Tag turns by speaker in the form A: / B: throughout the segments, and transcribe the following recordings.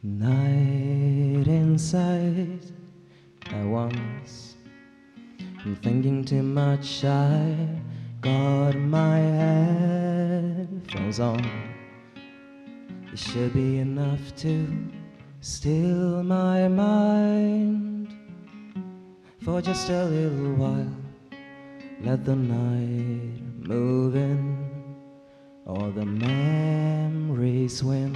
A: Night inside at once. I'm thinking too much. I got my headphones on. It should be enough to still my mind for just a little while. Let the night move in, or the memories win.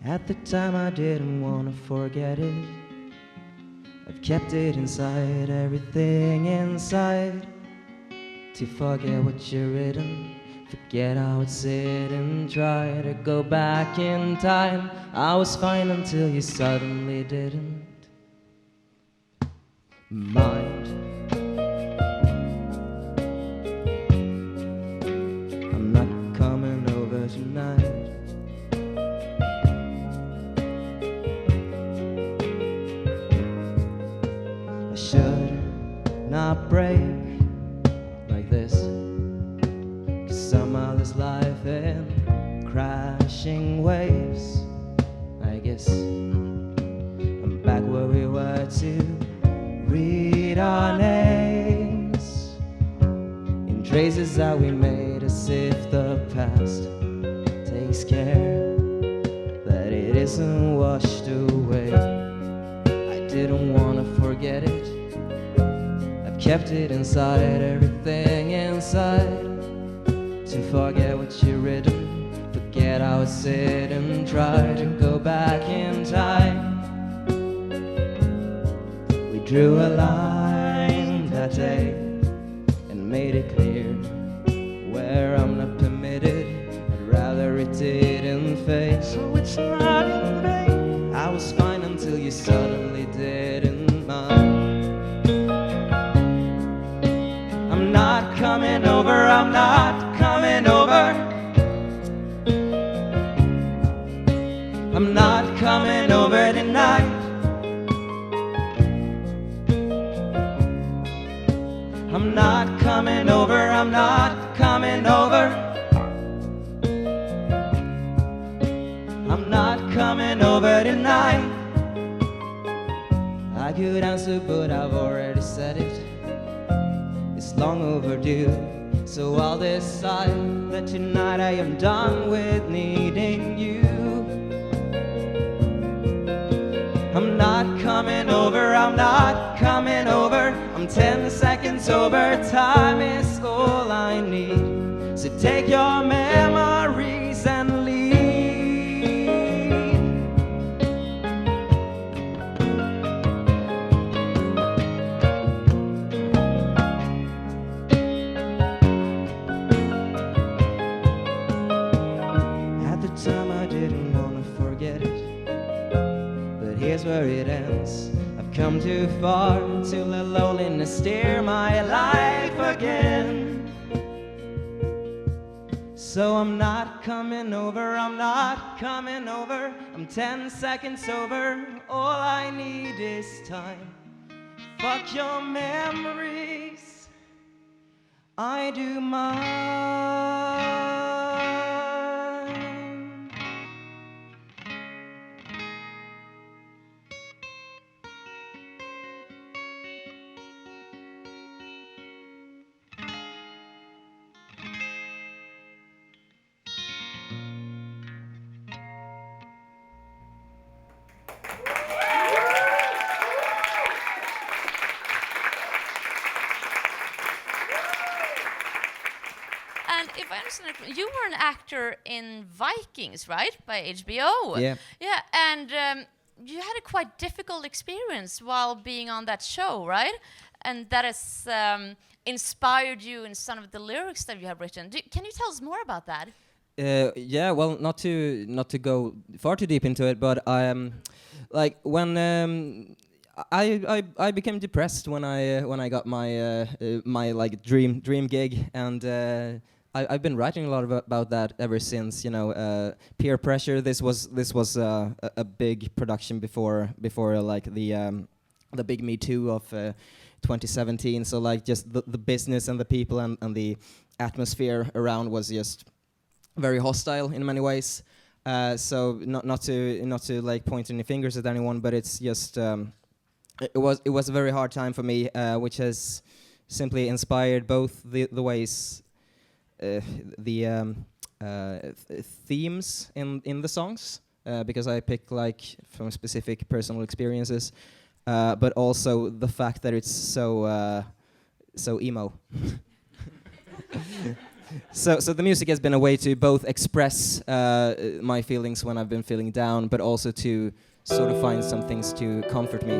A: At the time I didn't want to forget it. I've kept it inside, everything inside. To forget what you've written, forget how it's sitting, try to go back in time. I was fine until you suddenly didn't mind. I'm not coming over tonight. Not break like this, 'cause somehow this life in crashing waves. I guess I'm back where we were to read our names in traces that we made, as if the past takes care that it isn't washed away. I didn't want to forget it, kept it inside, everything inside. To forget what you've written, forget how it's sitting, try to go back in time. We drew a line that day and made it clear where I'm not permitted. I'd rather it didn't fade, so it's not in vain. I was fine until you suddenly didn't mind. I'm not coming over, I'm not coming over. I'm not coming over tonight. I'm not coming over, I'm not coming over. I'm not coming over tonight. I could answer, but I've already said it. It's long overdue, so I'll decide that tonight I am done with needing you. I'm not coming over, I'm not coming over. I'm 10 seconds over, time is all I need. So take your memories and leave. Where it ends, I've come too far to let loneliness steer my life again. So I'm not coming over, I'm not coming over. I'm 10 seconds over, all I need is time. Fuck your memories, I do mine.
B: If I understand it, you were an actor in Vikings, right, by HBO?
A: Yeah.
B: Yeah, and you had a quite difficult experience while being on that show, right? And that has inspired you in some of the lyrics that you have written. Can you tell us more about that?
A: Yeah, well, not to go far too deep into it, but like when I became depressed when I got my my like dream gig, and I've been writing a lot about that ever since, you know, peer pressure. This was a big production before like the big Me Too of 2017. So like just the business and the people and the atmosphere around was just very hostile in many ways. So not to like point any fingers at anyone, but it's just it was a very hard time for me, which has simply inspired both the ways the themes in the songs, because I pick like from specific personal experiences, but also the fact that it's so emo. So the music has been a way to both express my feelings when I've been feeling down, but also to sort of find some things to comfort me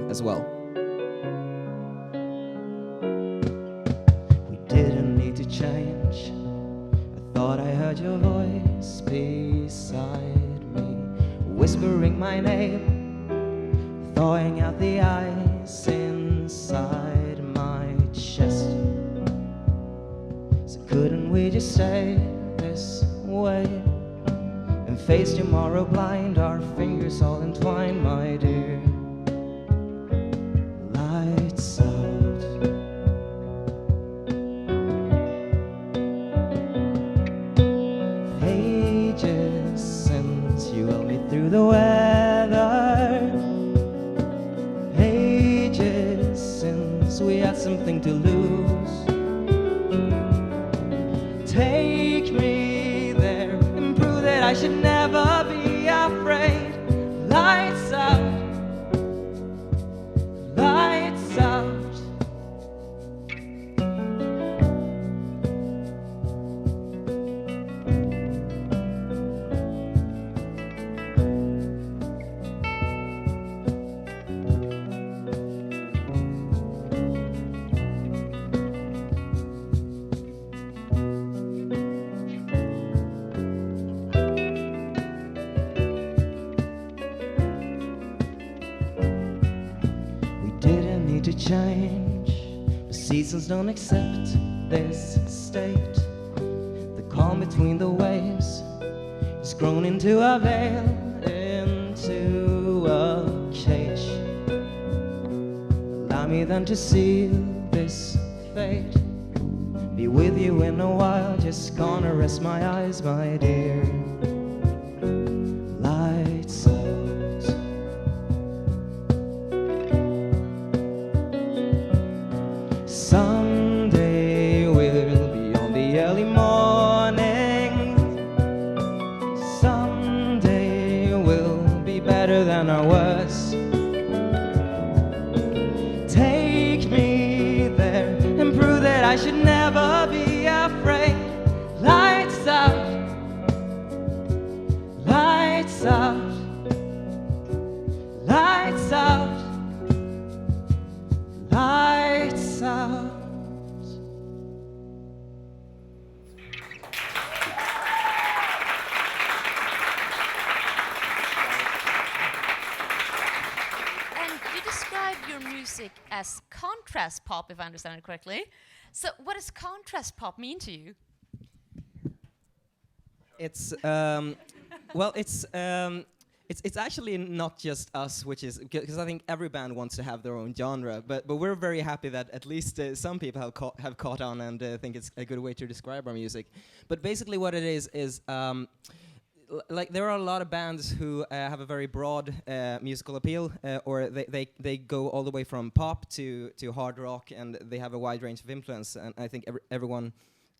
A: as well.
C: We didn't need to change. I thought I heard your voice beside me, whispering my name, thawing out the ice inside my chest. So couldn't we just stay this way and face tomorrow blind, our fingers all entwined, my dear? Lights out. Ages since you held me through the weather. Ages since we had something to lose. Take me there and prove that I should never be afraid. Lights out. Lights out. To change, the seasons don't accept this state. The calm between the waves is grown into a veil, into a cage. Allow me then to seal this fate, be with you in a while, just gonna rest my eyes, my dear. Lights out. Someday we'll be on the early morning. Someday we'll be better than our worst. Take me there and prove that I should never be afraid. Lights out. Lights out. Lights out. Lights out.
B: And you describe your music as contrast pop, if I understand it correctly. So what does contrast pop mean to you?
A: It's well, it's actually not just us, which is because I think every band wants to have their own genre, but we're very happy that at least some people have caught on and think it's a good way to describe our music. But basically, what it is like there are a lot of bands who have a very broad musical appeal, or they go all the way from pop to hard rock, and they have a wide range of influence. And I think everyone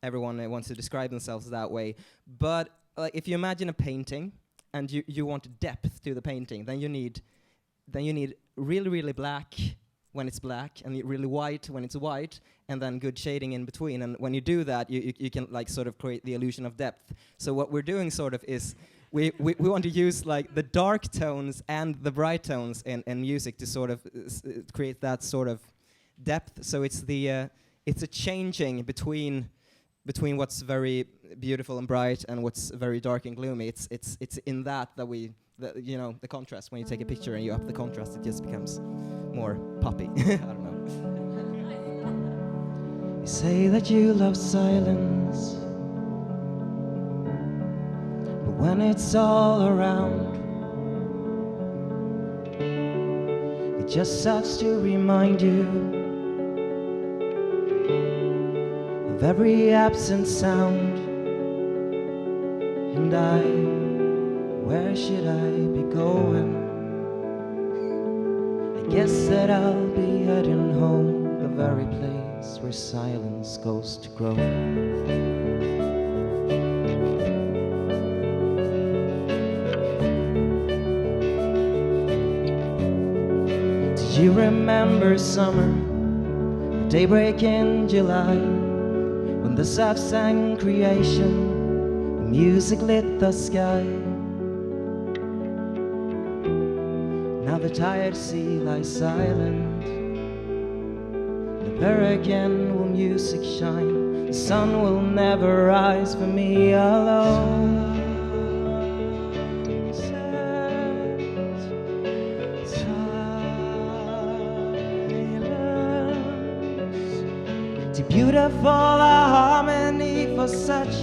A: wants to describe themselves that way. But like if you imagine a painting, and you want depth to the painting, then you need really black when it's black, and really white when it's white, and then good shading in between. And when you do that, you can like sort of create the illusion of depth. So what we're doing sort of is we want to use like the dark tones and the bright tones in music to sort of create that sort of depth. So it's a changing between what's very beautiful and bright and what's very dark and gloomy. It's in that we you know, the contrast. When you take a picture and you up the contrast, it just becomes more poppy. I don't know.
C: You say that you love silence, when it's all around. It just serves to remind you of every absent sound. And where should I be going? I guess that I'll be heading home, the very place where silence goes to grow. Do you remember summer, the daybreak in July, when the surf sang creation, the music lit the sky? Now the tired sea lies silent. Never again will music shine. The sun will never rise for me alone. Too beautiful a harmony for such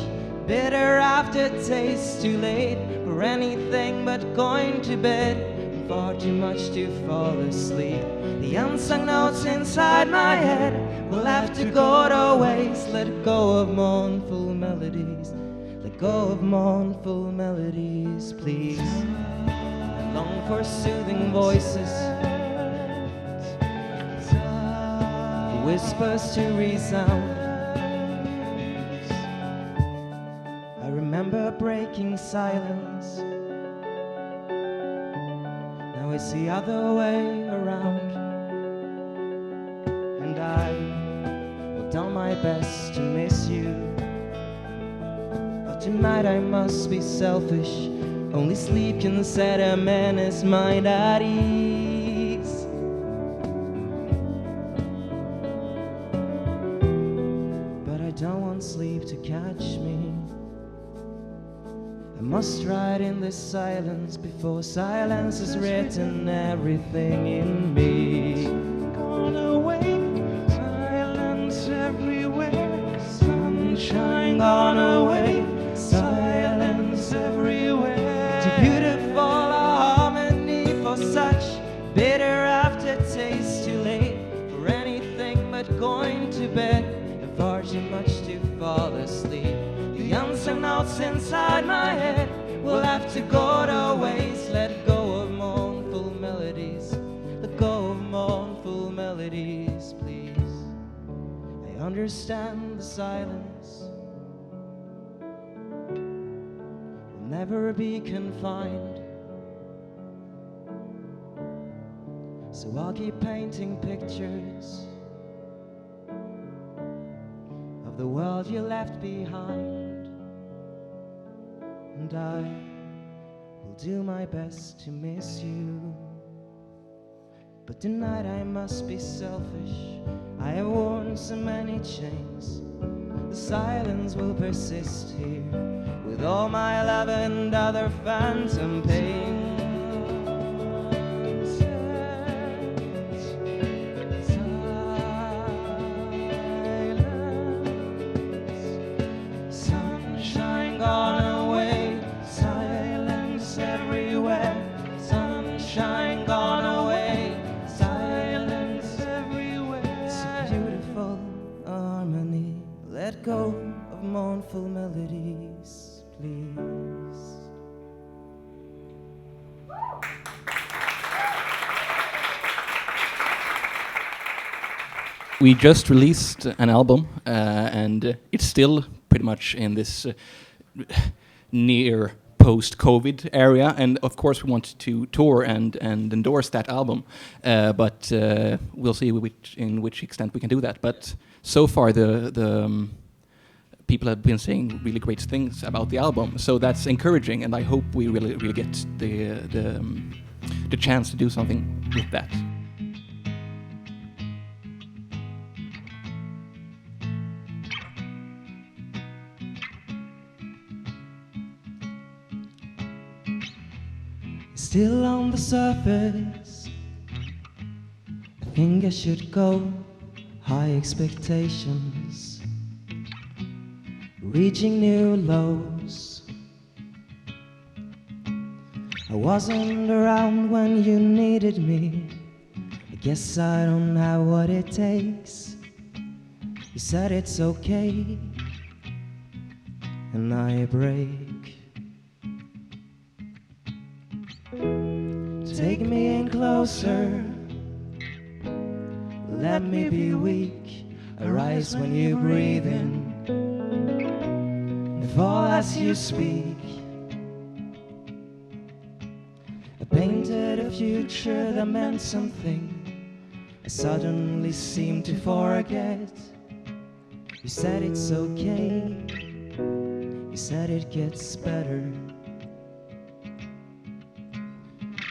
C: bitter aftertaste. Too late for anything but going to bed. Far too much to fall asleep. The unsung notes inside my head will have to go to waste. Let go of mournful melodies. Let go of mournful melodies, please. I long for soothing voices, for whispers to resound. I remember breaking silence. It's the other way around. And I will do my best to miss you, but tonight I must be selfish. Only sleep can set a man's mind at ease. But I don't want sleep to catch me. I must ride in this silence before silence has written everything in me. Gone away, silence everywhere, sunshine gone away, silence everywhere. Too beautiful a harmony for such bitter aftertaste. Too late for anything but going to bed, and far too much to fall asleep. The unsung notes inside my head will have to go to waste. Let go of mournful melodies. Let go of mournful melodies, please. I understand the silence will never be confined, so I'll keep painting pictures of the world you left behind. And I will do my best to miss you, but tonight I must be selfish. I have worn so many chains. The silence will persist here with all my love and other phantom pain. Sunshine gone away, silence everywhere. Sunshine gone away, silence everywhere. It's a beautiful harmony. Let go of mournful melodies, please.
D: We just released an album, and it's still pretty much in this near post-COVID area. And of course, we want to tour and endorse that album, but we'll see in which extent we can do that. But so far, the people have been saying really great things about the album, so that's encouraging. And I hope we really get the chance to do something with that.
C: Still on the surface, I think I should go. High expectations, reaching new lows. I wasn't around when you needed me. I guess I don't have what it takes. You said it's okay, and I break. Take me in closer, let me be weak. I rise when you breathe in, and fall as you speak. I painted a future that meant something. I suddenly seem to forget. You said it's okay, you said it gets better.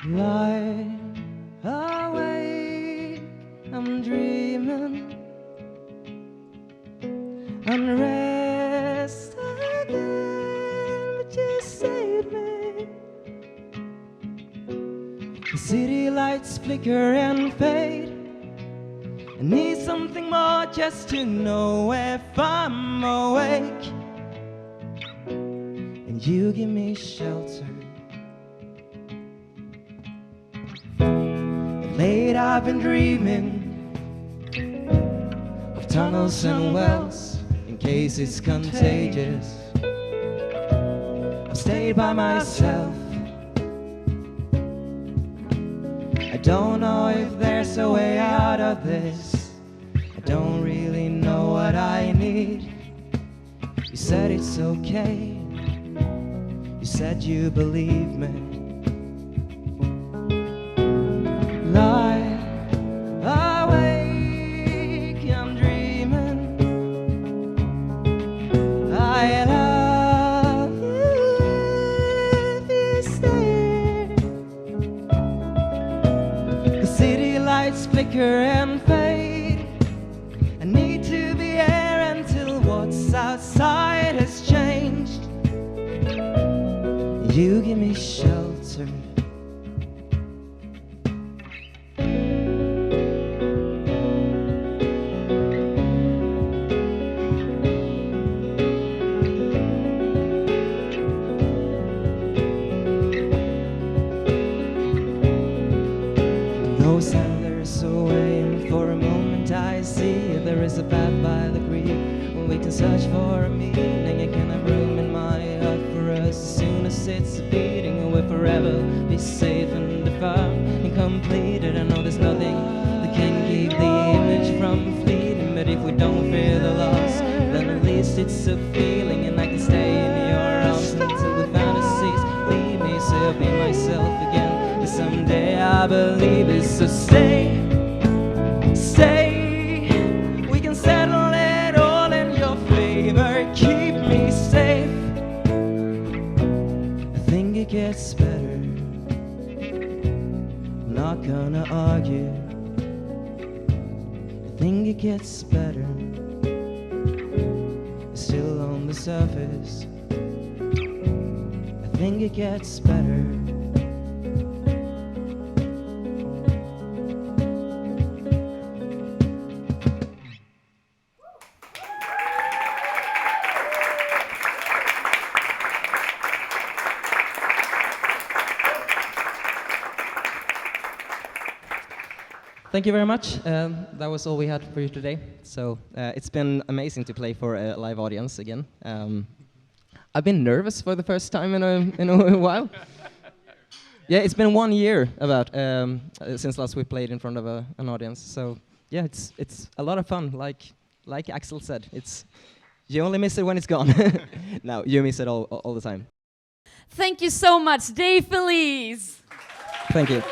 C: Lie awake, I'm dreaming. Unrest again, but you saved me. The city lights flicker and fade. I need something more just to know if I'm awake. And you give me shelter. Late I've been dreaming of tunnels and wells, in case it's contagious. I've stayed by myself. I don't know if there's a way out of this. I don't really know what I need. You said it's okay. You said you believe me. Lie awake, I'm dreaming. I love you if you stay. The city lights flicker and fade. I need to be here until what's outside has changed. You give me shelter. And there's a way, and for a moment I see there is a path by the creek when we can search for a meaning. I can have room in my heart for us as soon as it's beating, and we'll forever be safe and firm and completed. I know there's nothing that can keep the image from fleeting, but if we don't fear the loss, then at least it's a feeling, and I can stay in your arms until the fantasies leave me, so I'll be myself again. Someday I believe it, so stay, stay. We can settle it all in your favor. Keep me safe. I think it gets better. I'm not gonna argue. I think it gets better. It's still on the surface. I think it gets better. Thank you very much. That was all we had for you today. So it's been amazing to play for a live audience again. I've been nervous for the first time in a while. Yeah, it's been 1 year about since last we played in front of an audience. So yeah, it's a lot of fun. Like Axel said, you only miss it when it's gone. No, you miss it all the time.
B: Thank you so much, Dave Felice.
C: Thank you.